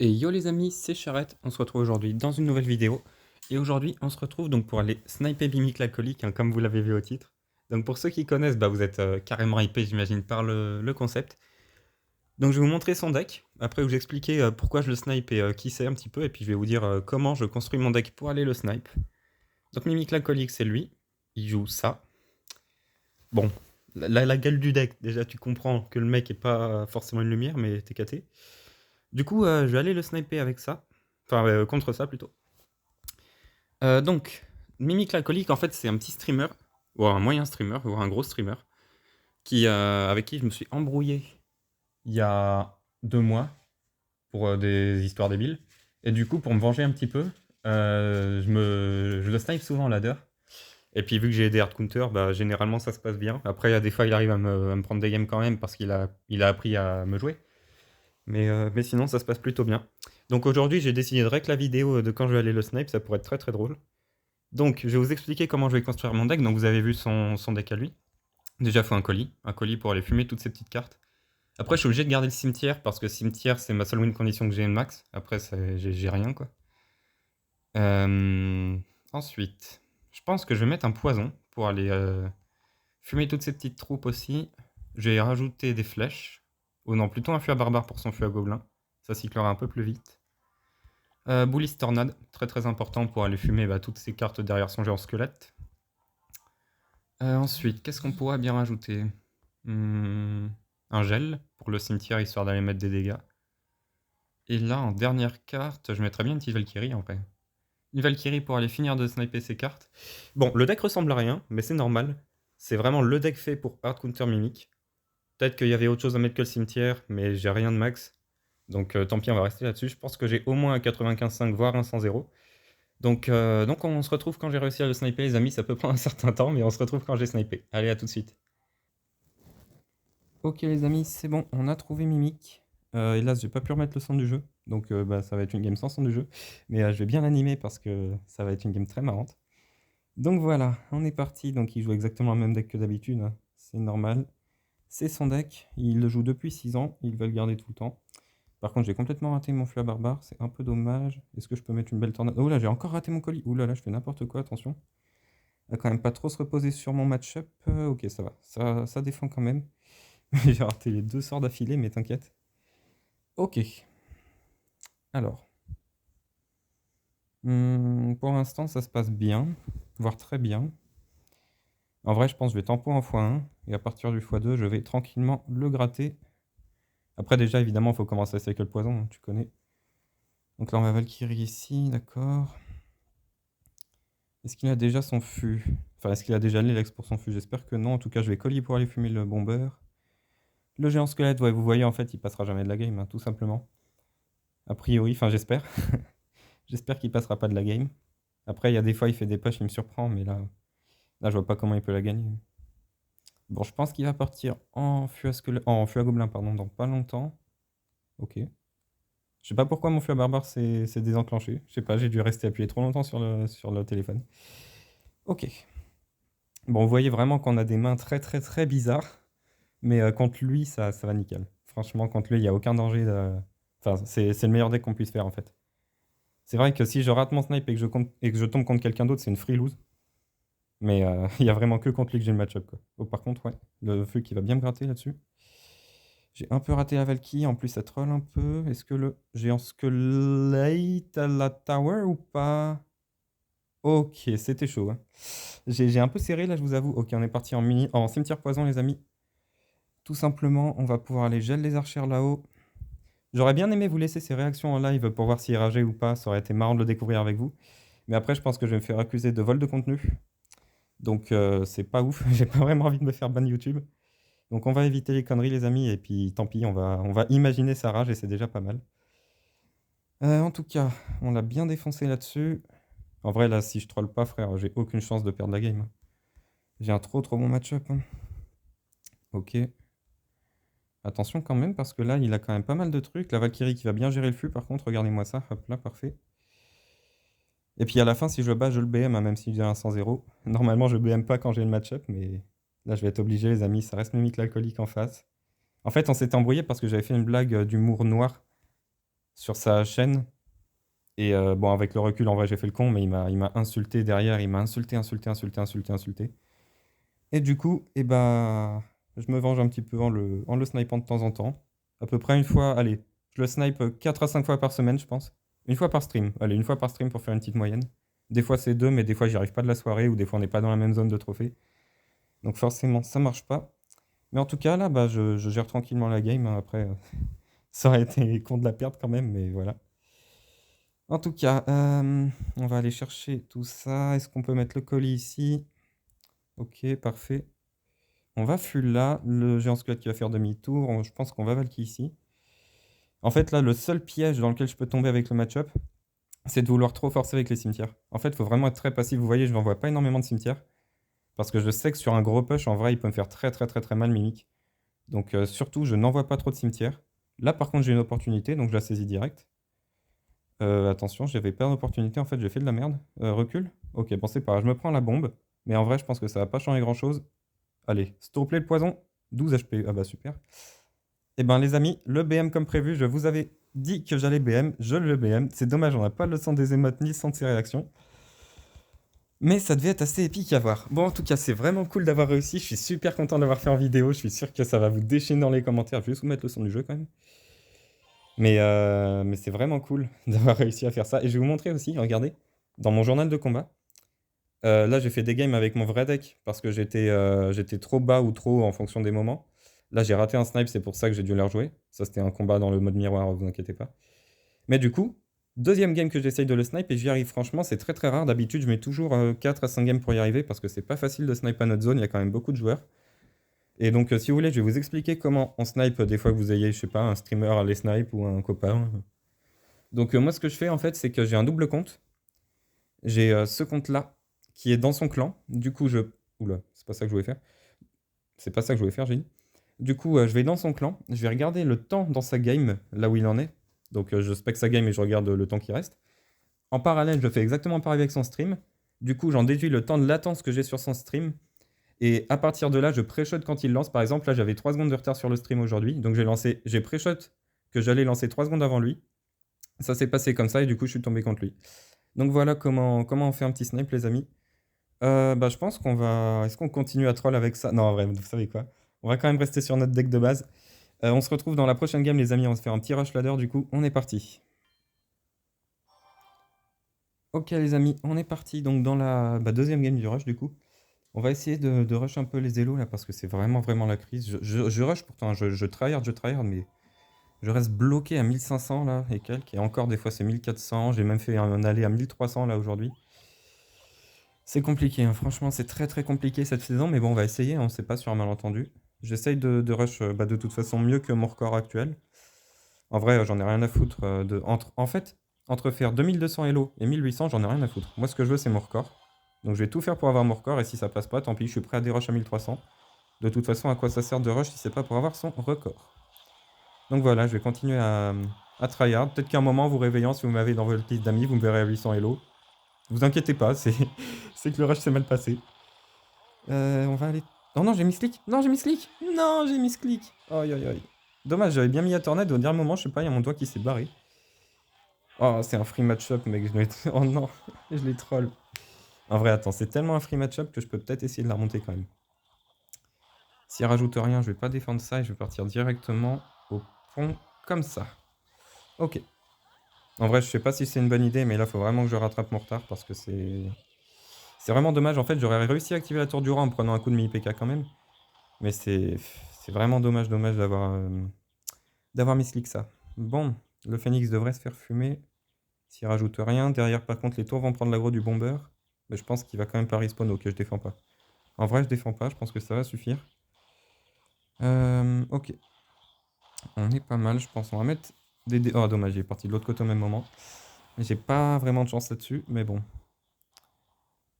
Et yo les amis, c'est Charrette, on se retrouve aujourd'hui dans une nouvelle vidéo. Et aujourd'hui, on se retrouve donc pour aller sniper Mimic l'alcoolique, hein, comme vous l'avez vu au titre. Donc pour ceux qui connaissent, bah, vous êtes carrément hypés j'imagine par le concept. Donc je vais vous montrer son deck, après vous expliquer pourquoi je le snipe et qui c'est un petit peu, et puis je vais vous dire comment je construis mon deck pour aller le snipe. Donc Mimic l'alcoolique c'est lui, il joue ça. Bon, la gueule du deck, déjà tu comprends que le mec est pas forcément une lumière, mais t'es caté. Du coup, je vais aller le sniper avec ça. Enfin, contre ça plutôt. Donc, Mimic l'alcoolique, en fait, c'est un petit streamer, ou un moyen streamer, ou un gros streamer, avec qui je me suis embrouillé il y a 2 mois pour des histoires débiles. Et du coup, pour me venger un petit peu, je le snipe souvent en ladder. Et puis, vu que j'ai des hard counters, bah, généralement ça se passe bien. Après, il y a des fois, il arrive à me prendre des games quand même parce qu'il a appris à me jouer. Mais sinon, ça se passe plutôt bien. Donc aujourd'hui, j'ai décidé de rec la vidéo de quand je vais aller le snipe, ça pourrait être très très drôle. Donc, je vais vous expliquer comment je vais construire mon deck. Donc, vous avez vu son deck à lui. Déjà, il faut un colis pour aller fumer toutes ces petites cartes. Après, je suis obligé de garder le cimetière parce que cimetière, c'est ma seule win condition que j'ai une max. Après, j'ai rien quoi. Euh, Ensuite, je pense que je vais mettre un poison pour aller fumer toutes ces petites troupes aussi. Je vais rajouter des flèches. Ou non, plutôt un feu à barbare pour son feu à gobelin. Ça cyclera un peu plus vite. Bullis Tornade, très très important pour aller fumer toutes ces cartes derrière son géant squelette. Ensuite, qu'est-ce qu'on pourrait bien rajouter? Un gel pour le cimetière, histoire d'aller mettre des dégâts. Et là, en dernière carte, je mettrais bien une petite Valkyrie en vrai. Une Valkyrie pour aller finir de sniper ses cartes. Bon, le deck ressemble à rien, mais c'est normal. C'est vraiment le deck fait pour Hard Counter Mimic. Peut-être qu'il y avait autre chose à mettre que le cimetière, mais j'ai rien de max. Donc tant pis, on va rester là-dessus. Je pense que j'ai au moins un 95-5, voire un 100-0. Donc on se retrouve quand j'ai réussi à le sniper, les amis. Ça peut prendre un certain temps, mais on se retrouve quand j'ai snipé. Allez, à tout de suite. Ok les amis, c'est bon, on a trouvé Mimic. Hélas, j'ai pas pu remettre le son du jeu, donc ça va être une game sans son du jeu. Mais je vais bien l'animer parce que ça va être une game très marrante. Donc voilà, on est parti. Donc il joue exactement le même deck que d'habitude, hein. C'est normal. C'est son deck, il le joue depuis 6 ans, il va le garder tout le temps. Par contre, j'ai complètement raté mon flux à barbare, c'est un peu dommage. Est-ce que je peux mettre une belle tornade? Oh là, j'ai encore raté mon colis. Ouh là là, je fais n'importe quoi, attention. Il va quand même pas trop se reposer sur mon match-up. Ok, ça va, ça défend quand même. J'ai raté les 2 sorts d'affilée, mais t'inquiète. Ok. Alors. Pour l'instant, ça se passe bien. Voire très bien. En vrai, je pense que je vais tempo en x1. Et à partir du x2, je vais tranquillement le gratter. Après, déjà, évidemment, il faut commencer avec le poison, hein, tu connais. Donc là, on va Valkyrie ici, d'accord. Est-ce qu'il a déjà son fût? Enfin, est-ce qu'il a déjà l'élex pour son fût? J'espère que non. En tout cas, je vais colis pour aller fumer le bomber. Le géant squelette, ouais, vous voyez, en fait, il passera jamais de la game, hein, tout simplement. A priori, enfin, j'espère. J'espère qu'il passera pas de la game. Après, il y a des fois, il fait des pushs, il me surprend, mais là, je vois pas comment il peut la gagner. Bon, je pense qu'il va partir en fût à gobelin, pardon, dans pas longtemps. Ok. Je sais pas pourquoi mon fût à barbare s'est désenclenché. Je sais pas, j'ai dû rester appuyé trop longtemps sur le téléphone. Ok. Bon, vous voyez vraiment qu'on a des mains très très très bizarres. Mais contre lui, ça va nickel. Franchement, contre lui, il n'y a aucun danger. Enfin, c'est le meilleur deck qu'on puisse faire en fait. C'est vrai que si je rate mon snipe et que je tombe contre quelqu'un d'autre, c'est une free lose. Mais il n'y a vraiment que contre lui que j'ai le match-up, quoi. Oh, par contre, ouais, le feu qui va bien me gratter là-dessus. J'ai un peu raté la Valkyrie, en plus ça troll un peu. Est-ce que le géant squelette à la tower ou pas? Ok, c'était chaud, hein. J'ai un peu serré là, je vous avoue. Ok, on est parti en cimetière poison, les amis. Tout simplement, on va pouvoir aller gel les archères là-haut. J'aurais bien aimé vous laisser ces réactions en live pour voir s'il est ragé ou pas. Ça aurait été marrant de le découvrir avec vous. Mais après, je pense que je vais me faire accuser de vol de contenu. Donc, c'est pas ouf. J'ai pas vraiment envie de me faire ban YouTube. Donc, on va éviter les conneries, les amis. Et puis, tant pis, on va imaginer sa rage et c'est déjà pas mal. En tout cas, on l'a bien défoncé là-dessus. En vrai, là, si je troll pas, frère, j'ai aucune chance de perdre la game, hein. J'ai un trop trop bon match-up, hein. Ok. Attention quand même, parce que là, il a quand même pas mal de trucs. La Valkyrie qui va bien gérer le fût, par contre, regardez-moi ça. Hop là, parfait. Et puis à la fin, si je bats, je le BM, hein, même si j'ai un 100-0. Normalement, je BM pas quand j'ai le match-up, mais là, je vais être obligé, les amis. Ça reste Mimic l'alcoolique en face. En fait, on s'était embrouillé parce que j'avais fait une blague d'humour noir sur sa chaîne. Et bon, avec le recul, en vrai, j'ai fait le con, mais il m'a insulté derrière, il m'a insulté, insulté, insulté, insulté, insulté. Et du coup, eh bah, je me venge un petit peu en le snipant de temps en temps. À peu près une fois, allez, je le snipe 4 à 5 fois par semaine, je pense. Une fois par stream, allez, une fois par stream pour faire une petite moyenne. Des fois c'est deux, mais des fois j'y arrive pas de la soirée, ou des fois on n'est pas dans la même zone de trophée. Donc forcément, ça marche pas. Mais en tout cas, là, bah, je gère tranquillement la game, hein. Après, ça aurait été con de la perdre quand même, mais voilà. En tout cas, on va aller chercher tout ça. Est-ce qu'on peut mettre le colis ici? Ok, parfait. On va full là. Le géant squelette qui va faire demi-tour. Je pense qu'on va Valky ici. En fait, là, le seul piège dans lequel je peux tomber avec le match-up, c'est de vouloir trop forcer avec les cimetières. En fait, il faut vraiment être très passif. Vous voyez, je n'envoie pas énormément de cimetières. Parce que je sais que sur un gros push, en vrai, il peut me faire très très très très mal Mimic. Donc surtout, je n'envoie pas trop de cimetières. Là, par contre, j'ai une opportunité, donc je la saisis direct. Attention, j'avais pas d'opportunité, en fait, j'ai fait de la merde. Recule. Ok, bon, c'est pas grave, je me prends la bombe. Mais en vrai, je pense que ça va pas changer grand-chose. Allez, stop-play le poison. 12 HP. Ah bah super. Eh ben les amis, le BM comme prévu, je vous avais dit que j'allais BM, je le BM. C'est dommage, on n'a pas le son des émotes ni le son de ses réactions. Mais ça devait être assez épique à voir. Bon, en tout cas, c'est vraiment cool d'avoir réussi. Je suis super content d'avoir fait en vidéo. Je suis sûr que ça va vous déchaîner dans les commentaires. Je vais juste vous mettre le son du jeu quand même. Mais c'est vraiment cool d'avoir réussi à faire ça. Et je vais vous montrer aussi, regardez, dans mon journal de combat. Là, j'ai fait des games avec mon vrai deck parce que j'étais trop bas ou trop haut en fonction des moments. Là, j'ai raté un snipe, c'est pour ça que j'ai dû les rejouer. Ça, c'était un combat dans le mode miroir, vous inquiétez pas. Mais du coup, deuxième game que j'essaye de le snipe et j'y arrive franchement, c'est très très rare. D'habitude, je mets toujours 4 à 5 games pour y arriver parce que c'est pas facile de snipe à notre zone, il y a quand même beaucoup de joueurs. Et donc, si vous voulez, je vais vous expliquer comment on snipe des fois que vous ayez, je sais pas, un streamer à les snipe ou un copain. Donc, moi, ce que je fais en fait, c'est que j'ai un double compte. J'ai ce compte-là qui est dans son clan. Du coup, je. Oula, c'est pas ça que je voulais faire. C'est pas ça que je voulais faire, j'ai dit. Du coup, je vais dans son clan, je vais regarder le temps dans sa game, là où il en est. Donc, je spec sa game et je regarde le temps qui reste. En parallèle, je fais exactement pareil avec son stream. Du coup, j'en déduis le temps de latence que j'ai sur son stream. Et à partir de là, je pré-shot quand il lance. Par exemple, là, j'avais 3 secondes de retard sur le stream aujourd'hui. Donc, j'ai pré-shot que j'allais lancer 3 secondes avant lui. Ça s'est passé comme ça et du coup, je suis tombé contre lui. Donc, voilà comment on fait un petit snipe, les amis. Bah, je pense qu'on va. Est-ce qu'on continue à troll avec ça? Non, en vrai, vous savez quoi? On va quand même rester sur notre deck de base. On se retrouve dans la prochaine game, les amis. On va se faire un petit rush ladder, du coup, on est parti. Ok, les amis, on est parti. Donc, dans la deuxième game du rush, du coup, on va essayer de rush un peu les élos là parce que c'est vraiment, vraiment la crise. Je rush pourtant, je tryhard, mais je reste bloqué à 1500 là et quelques. Et encore, des fois, c'est 1400. J'ai même fait un aller à 1300 là aujourd'hui. C'est compliqué, hein. Franchement, c'est très très compliqué cette saison, mais bon, on va essayer, hein. On sait pas sur un malentendu. J'essaye de rush de toute façon mieux que mon record actuel. En vrai, j'en ai rien à foutre. En fait, entre faire 2200 Elo et 1800, j'en ai rien à foutre. Moi, ce que je veux, c'est mon record. Donc, je vais tout faire pour avoir mon record, et si ça passe pas, tant pis, je suis prêt à des rushs à 1300. De toute façon, à quoi ça sert de rush si c'est pas pour avoir son record? Donc voilà, je vais continuer à tryhard. Peut-être qu'à un moment, vous réveillant, si vous m'avez dans votre liste d'amis, vous me verrez à 800 Elo. Vous inquiétez pas, c'est que le rush s'est mal passé. On va aller. Oh non, j'ai mis slick. Non, j'ai mis slick. Non, j'ai mis slick. Aïe aïe aïe. Dommage, j'avais bien mis à tornade au dernier moment, je sais pas, il y a mon doigt qui s'est barré. Oh, c'est un free match-up, mec. Oh non, je les troll. En vrai, attends, c'est tellement un free match-up que je peux peut-être essayer de la remonter quand même. S'il rajoute rien, je vais pas défendre ça et je vais partir directement au pont comme ça. Ok. En vrai, je sais pas si c'est une bonne idée, mais là, faut vraiment que je rattrape mon retard parce que c'est vraiment dommage. En fait, j'aurais réussi à activer la tour du roi en prenant un coup de mi-PK quand même. Mais c'est vraiment dommage d'avoir mis slick ça. Bon, le phoenix devrait se faire fumer s'il rajoute rien. Derrière, par contre, les tours vont prendre l'aggro du bomber. Mais je pense qu'il va quand même pas respawn. Ok, je défends pas. En vrai, je défends pas. Je pense que ça va suffire. Ok. On est pas mal, je pense. On va mettre des dés. Oh, dommage, il est parti de l'autre côté au même moment. J'ai pas vraiment de chance là-dessus, mais bon.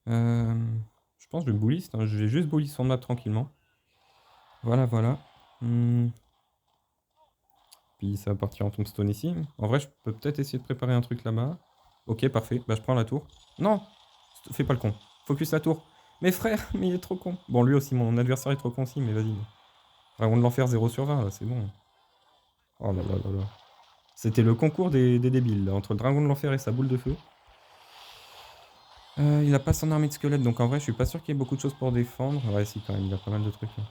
Je pense que je vais bully. Je vais juste bully son map tranquillement. Voilà, voilà. Puis ça va partir en tombstone ici. En vrai, je peux peut-être essayer de préparer un truc là-bas. Ok, parfait. Bah, je prends la tour. Non! Fais pas le con. Focus la tour. Mais frère, mais il est trop con. Bon, lui aussi, mon adversaire est trop con aussi, mais vas-y. Dragon de l'enfer 0/20, là, c'est bon. Oh là là là là. C'était le concours des débiles, là, entre le dragon de l'enfer et sa boule de feu. Il a pas son armée de squelettes, donc en vrai, je suis pas sûr qu'il y ait beaucoup de choses pour défendre. Ouais, si, quand même, il a pas mal de trucs. Là.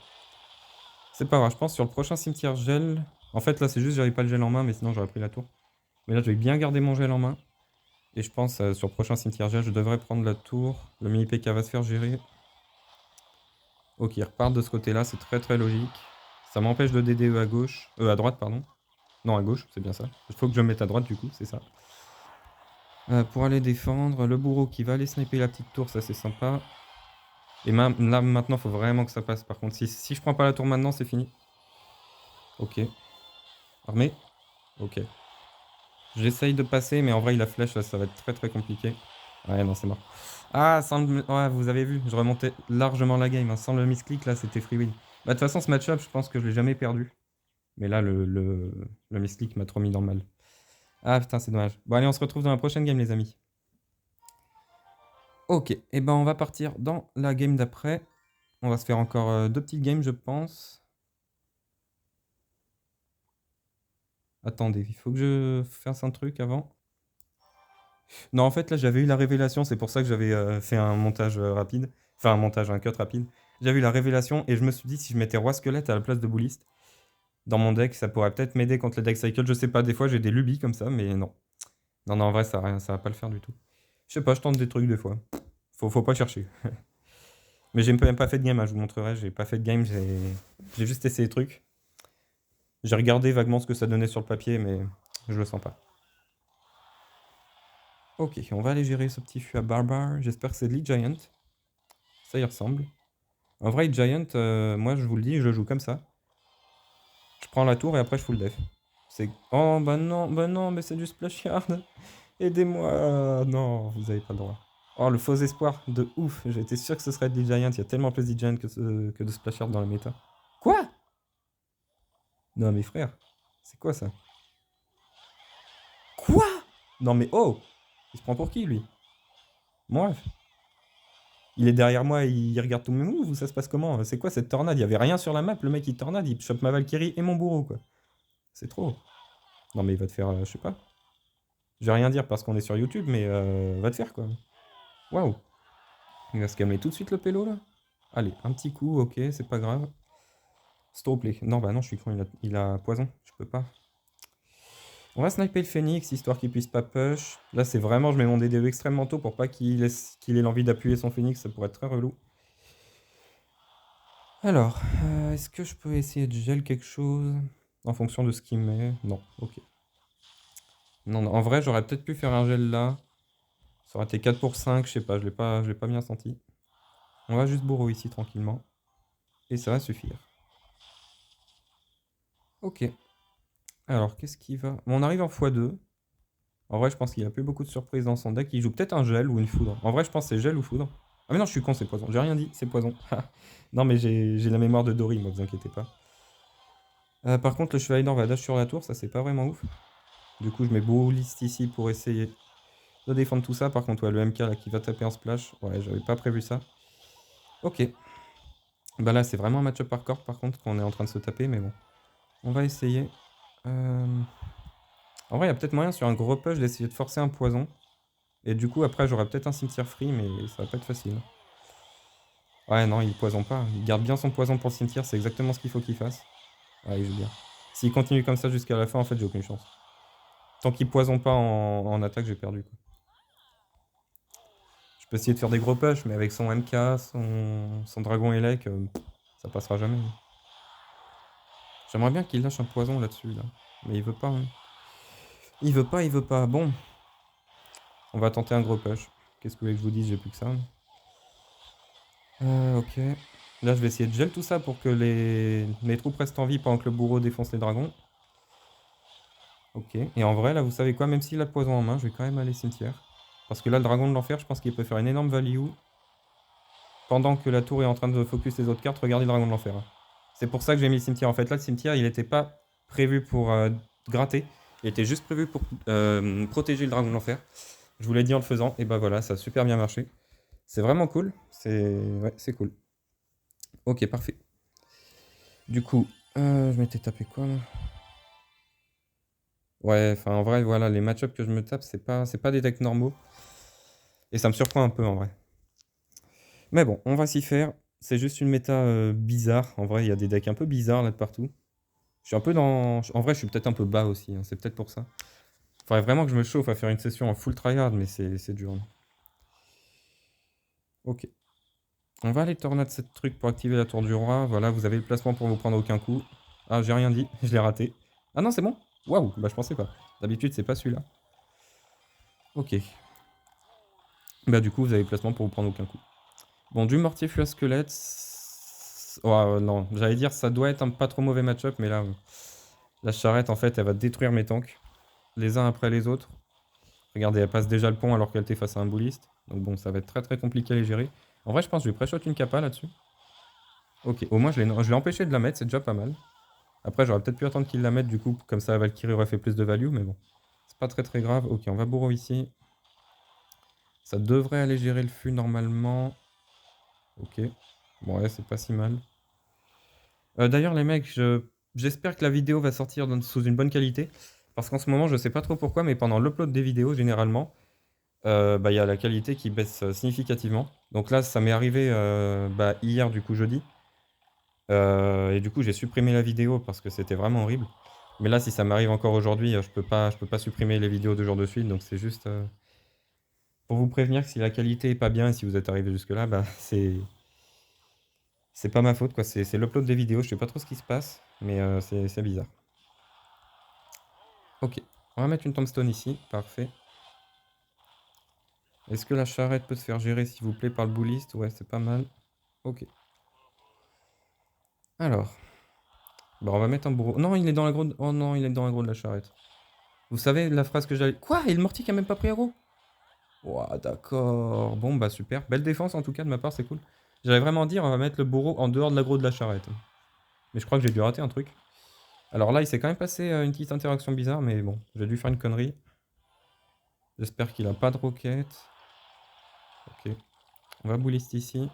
C'est pas grave, je pense sur le prochain cimetière gel. En fait, là, c'est juste j'avais pas le gel en main, mais sinon, j'aurais pris la tour. Mais là, je vais bien garder mon gel en main. Et je pense sur le prochain cimetière gel, je devrais prendre la tour. Le mini PK va se faire gérer. Ok, il repart de ce côté-là, c'est très très logique. Ça m'empêche de DD à gauche. À droite, pardon. Non, à gauche, c'est bien ça. Il faut que je me mette à droite, du coup, c'est ça. Pour aller défendre, le bourreau qui va aller sniper la petite tour, ça c'est sympa. Et là, maintenant, il faut vraiment que ça passe. Par contre, si je prends pas la tour maintenant, c'est fini. Ok. Armé. Ok. J'essaye de passer, mais en vrai, il a flèche, là, ça va être très très compliqué. Ouais, non, c'est mort. Ah, ouais, vous avez vu, je remontais largement la game. Hein. Sans le misclick, là, c'était free win. Bah, de toute façon, ce match-up, je pense que je l'ai jamais perdu. Mais là, le misclick m'a trop mis dans le mal. Ah, putain, c'est dommage. Bon, allez, on se retrouve dans la prochaine game, les amis. Ok, et ben on va partir dans la game d'après. On va se faire encore deux petites games, je pense. Attendez, il faut que je fasse un truc avant. Non, en fait, là, j'avais eu la révélation. C'est pour ça que j'avais fait un montage rapide. Enfin, un cut rapide. J'avais eu la révélation et je me suis dit, si je mettais roi squelette à la place de bouliste dans mon deck, ça pourrait peut-être m'aider contre les deck cycle. Je sais pas, des fois, j'ai des lubies comme ça, mais non. Non, non, en vrai, ça va pas le faire du tout. Je sais pas, je tente des trucs des fois. Faut pas chercher. Mais j'ai même pas fait de game, hein, je vous montrerai. J'ai pas fait de game, j'ai juste essayé des trucs. J'ai regardé vaguement ce que ça donnait sur le papier, mais je le sens pas. Ok, on va aller gérer ce petit fût à barbare. J'espère que c'est de Lee Giant. Ça y ressemble. En vrai, Giant, moi je vous le dis, je joue comme ça. Je prends la tour et après je full def. C'est. Oh bah non, mais c'est du splash yard. Aidez-moi. Non, vous avez pas le droit. Oh, le faux espoir de ouf. J'étais sûr que ce serait de Lee Giant. Il y a tellement plus de Giant que de splash yard dans la méta. Quoi? Non, mais frère, c'est quoi ça? Quoi? Non, mais oh! Il se prend pour qui lui? Moi? Il est derrière moi, il regarde tous mes moves ou ça se passe comment? C'est quoi cette tornade? Il y avait rien sur la map, le mec il tornade, il chope ma Valkyrie et mon bourreau quoi. C'est trop. Non mais il va te faire, je sais pas. Je vais rien dire parce qu'on est sur YouTube, mais va te faire quoi. Waouh. Il va se calmer tout de suite le pélo là. Allez, un petit coup, ok, c'est pas grave. Stop play. Non bah non, je suis con, il a poison, je peux pas. On va sniper le phoenix histoire qu'il puisse pas push. Là c'est vraiment, je mets mon DDE extrêmement tôt pour pas qu'il ait l'envie d'appuyer son phoenix, ça pourrait être très relou. Alors, est-ce que je peux essayer de gel quelque chose en fonction de ce qu'il met? Non, ok. Non, non, en vrai, j'aurais peut-être pu faire un gel là. Ça aurait été 4 pour 5, je sais pas, je l'ai pas bien senti. On va juste bourreau ici tranquillement. Et ça va suffire. Ok. Alors, qu'est-ce qui va... Bon, on arrive en x2. En vrai, je pense qu'il a plus beaucoup de surprises dans son deck. Il joue peut-être un gel ou une foudre. En vrai, je pense que c'est gel ou foudre. Ah mais non, je suis con, c'est poison. J'ai rien dit, c'est poison. Non, mais j'ai la mémoire de Dory, moi, vous inquiétez pas. Par contre, le chevalier d'or va dash sur la tour, ça c'est pas vraiment ouf. Du coup, je mets Boulist ici pour essayer de défendre tout ça. Par contre, ouais, le MK là qui va taper en splash. Ouais, j'avais pas prévu ça. Ok. Bah là, c'est vraiment un match-up par corps par contre qu'on est en train de se taper, mais bon. On va essayer. En vrai, il y a peut-être moyen sur un gros push d'essayer de forcer un poison. Et du coup, après, j'aurai peut-être un cimetière free, mais ça va pas être facile. Ouais, non, il poison pas. Il garde bien son poison pour le cimetière, c'est exactement ce qu'il faut qu'il fasse. Ouais, il joue bien. S'il continue comme ça jusqu'à la fin, en fait, j'ai aucune chance. Tant qu'il poison pas en attaque, j'ai perdu. Quoi. Je peux essayer de faire des gros push, mais avec son MK, son dragon élec, ça passera jamais. J'aimerais bien qu'il lâche un poison là-dessus, là. Mais il veut pas. Hein. Il veut pas, il veut pas. Bon. On va tenter un gros push. Qu'est-ce que vous voulez que je vous dise? J'ai plus que ça. Ok. Là, je vais essayer de gel tout ça pour que mes troupes restent en vie pendant que le bourreau défonce les dragons. Ok. Et en vrai, là, vous savez quoi? Même s'il a le poison en main, je vais quand même aller cimetière. Parce que là, le dragon de l'enfer, je pense qu'il peut faire une énorme value. Pendant que la tour est en train de focus les autres cartes, regardez le dragon de l'enfer. C'est pour ça que j'ai mis le cimetière. En fait, là, le cimetière, il n'était pas prévu pour gratter. Il était juste prévu pour protéger le dragon de l'enfer. Je vous l'ai dit en le faisant. Et bah voilà, ça a super bien marché. C'est vraiment cool. Ouais, c'est cool. Ok, parfait. Du coup, je m'étais tapé quoi là? Ouais, enfin en vrai, voilà, les match-ups que je me tape, c'est pas des decks normaux. Et ça me surprend un peu en vrai. Mais bon, on va s'y faire. C'est juste une méta bizarre. En vrai, il y a des decks un peu bizarres là de partout. Je suis un peu dans. En vrai, je suis peut-être un peu bas aussi, hein, c'est peut-être pour ça. Faudrait vraiment que je me chauffe à faire une session en full tryhard, mais c'est dur, hein. Ok. On va aller tornade cette truc pour activer la tour du roi. Voilà, vous avez le placement pour vous prendre aucun coup. Ah, j'ai rien dit, je l'ai raté. Ah non, c'est bon. Waouh, bah je pensais pas. D'habitude, c'est pas celui-là. Ok. Bah du coup, vous avez le placement pour vous prendre aucun coup. Bon, du mortier fût à squelette. Oh, non, j'allais dire ça doit être un pas trop mauvais match-up, mais là, la charrette, en fait, elle va détruire mes tanks. Les uns après les autres. Regardez, elle passe déjà le pont alors qu'elle était face à un bouliste. Donc bon, ça va être très très compliqué à les gérer. En vrai, je pense que je vais pré-shot une capa là-dessus. Ok, au moins je l'ai empêché de la mettre, c'est déjà pas mal. Après, j'aurais peut-être pu attendre qu'il la mette, du coup, comme ça Valkyrie aurait fait plus de value, mais bon. C'est pas très très grave. Ok, on va bourreau ici. Ça devrait aller gérer le fût normalement. Ok. Bon, ouais, c'est pas si mal. D'ailleurs, les mecs, j'espère que la vidéo va sortir sous une bonne qualité. Parce qu'en ce moment, je sais pas trop pourquoi, mais pendant l'upload des vidéos, généralement, bah, il y a la qualité qui baisse significativement. Donc là, ça m'est arrivé bah, hier, du coup, jeudi. Et du coup, j'ai supprimé la vidéo parce que c'était vraiment horrible. Mais là, si ça m'arrive encore aujourd'hui, je peux pas supprimer les vidéos 2 jours de suite. Donc c'est juste pour vous prévenir que si la qualité est pas bien et si vous êtes arrivé jusque-là, bah, c'est pas ma faute, quoi. C'est l'upload des vidéos. Je sais pas trop ce qui se passe, mais c'est bizarre. Ok, on va mettre une tombstone ici. Parfait. Est-ce que la charrette peut se faire gérer, s'il vous plaît, par le bouliste? Ouais, c'est pas mal. Ok. Alors, bah, on va mettre un bourreau. Non, il est dans l'aggro. Oh non, il est dans l'aggro de la charrette. Vous savez la phrase que j'allais. Quoi? Et le mortier qui a même pas pris aggro? Ouah, d'accord. Bon, bah super. Belle défense en tout cas de ma part, c'est cool. J'allais vraiment dire, on va mettre le bourreau en dehors de l'aggro de la charrette. Mais je crois que j'ai dû rater un truc. Alors là, il s'est quand même passé une petite interaction bizarre, mais bon, j'ai dû faire une connerie. J'espère qu'il a pas de roquette. Ok. On va bouliste ici.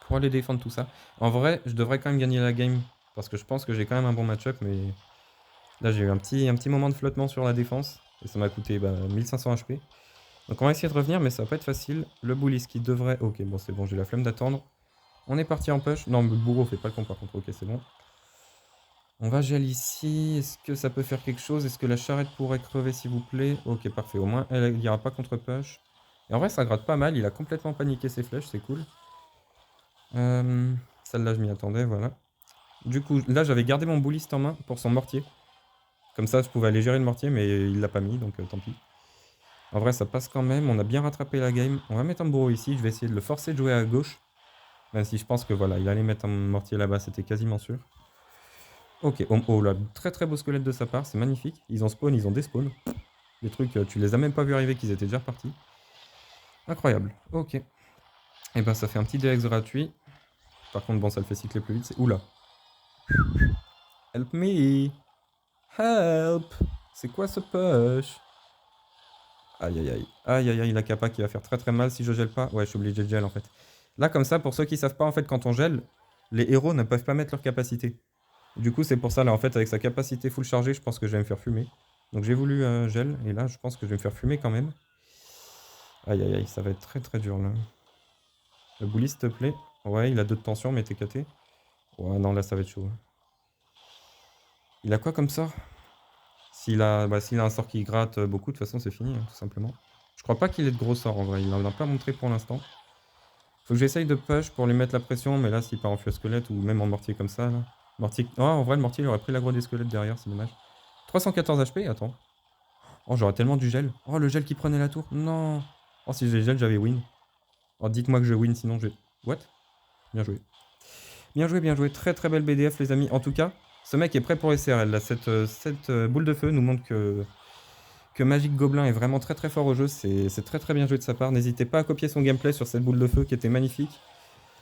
Pour aller défendre tout ça. En vrai, je devrais quand même gagner la game. Parce que je pense que j'ai quand même un bon match-up, mais là j'ai eu un petit moment de flottement sur la défense. Et ça m'a coûté 1500 HP. Donc on va essayer de revenir, mais ça va pas être facile. Le bullis qui devrait... Ok, bon c'est bon, j'ai la flemme d'attendre. On est parti en push. Non, le bourreau fait pas le con par contre. Ok, c'est bon. On va gel ici. Est-ce que ça peut faire quelque chose? Est-ce que la charrette pourrait crever, s'il vous plaît? Ok, parfait. Au moins, elle ira pas contre push. Et en vrai, ça gratte pas mal. Il a complètement paniqué ses flèches, c'est cool. Celle-là, je m'y attendais, voilà. Du coup, là, j'avais gardé mon bouliste en main pour son mortier. Comme ça, je pouvais aller gérer le mortier, mais il l'a pas mis, donc tant pis. En vrai, ça passe quand même. On a bien rattrapé la game. On va mettre un bourreau ici. Je vais essayer de le forcer de jouer à gauche. Même si je pense que voilà, il allait mettre un mortier là-bas, c'était quasiment sûr. Ok, oh, oh là, très très beau squelette de sa part, c'est magnifique. Ils ont spawn, ils ont despawn. Des trucs, tu les as même pas vus arriver qu'ils étaient déjà repartis. Incroyable, ok. Et ben ça fait un petit DX gratuit. Par contre, bon, ça le fait cycler plus vite. Oula. Help me. Help. C'est quoi ce push? Aïe aïe aïe. Aïe aïe aïe, la capa qui va faire très très mal si je gèle pas. Ouais, je suis obligé de gel en fait. Là, comme ça, pour ceux qui savent pas, en fait, quand on gèle, les héros ne peuvent pas mettre leur capacité. Du coup, c'est pour ça, là, en fait, avec sa capacité full chargée, je pense que je vais me faire fumer. Donc j'ai voulu gel, et là, je pense que je vais me faire fumer quand même. Aïe aïe aïe, ça va être très très dur là. Le bully, s'il te plaît. Ouais, il a 2 de tension, mais t'es caté. Ouais, non, là, ça va être chaud. Il a quoi comme sort? S'il a un sort qui gratte beaucoup, de toute façon, c'est fini, hein, tout simplement. Je crois pas qu'il ait de gros sorts en vrai, il en a pas montré pour l'instant. Faut que j'essaye de push pour lui mettre la pression, mais là, s'il part en feu squelette ou même en mortier comme ça, là. Mortier. Oh, en vrai, le mortier, il aurait pris l'aggro des squelettes derrière, c'est dommage. 314 HP, attends. Oh, j'aurais tellement du gel. Oh, le gel qui prenait la tour. Non. Oh, si j'ai gel, j'avais win. Oh, dites-moi que je win, sinon je... What? Bien joué. Bien joué, bien joué. Très très belle BDF, les amis. En tout cas, ce mec est prêt pour SRL. Là, cette boule de feu nous montre que Magic Gobelin est vraiment très très fort au jeu. C'est très très bien joué de sa part. N'hésitez pas à copier son gameplay sur cette boule de feu qui était magnifique.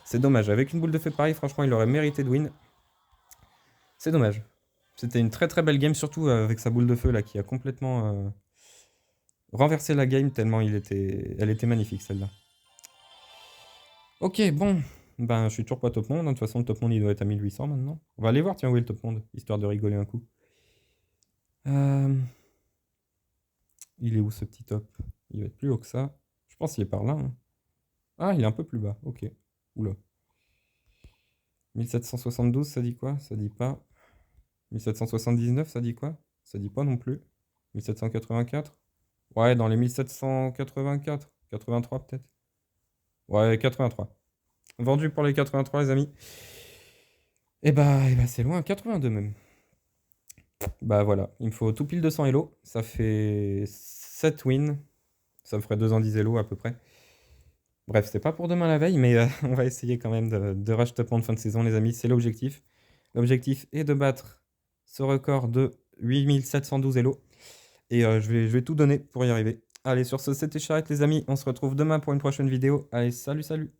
C'est dommage. Avec une boule de feu pareil, franchement, il aurait mérité de win. C'est dommage. C'était une très très belle game, surtout avec sa boule de feu là qui a complètement renversé la game tellement elle était magnifique celle-là. Ok, bon. Ben, je suis toujours pas top monde, hein. De toute façon, le top monde il doit être à 1800 maintenant. On va aller voir, tiens, où est le top monde, histoire de rigoler un coup. Il est où ce petit top? Il va être plus haut que ça. Je pense qu'il est par là, hein. Ah, il est un peu plus bas. Ok. Oula. 1772, ça dit quoi? Ça dit pas. 1779, ça dit quoi? Ça dit pas non plus. 1784? Ouais, dans les 1784. 83 peut-être. Ouais, 83. Vendu pour les 83, les amis. Et bah c'est loin, 82 même. Bah voilà, il me faut tout pile 200 Elo. Ça fait 7 wins. Ça me ferait 210 Elo à peu près. Bref, c'est pas pour demain la veille, mais on va essayer quand même de rush top 1 de fin de saison, les amis. C'est l'objectif. L'objectif est de battre ce record de 8712 Elo. Et je vais tout donner pour y arriver. Allez, sur ce, c'était Charrette, les amis. On se retrouve demain pour une prochaine vidéo. Allez, salut, salut!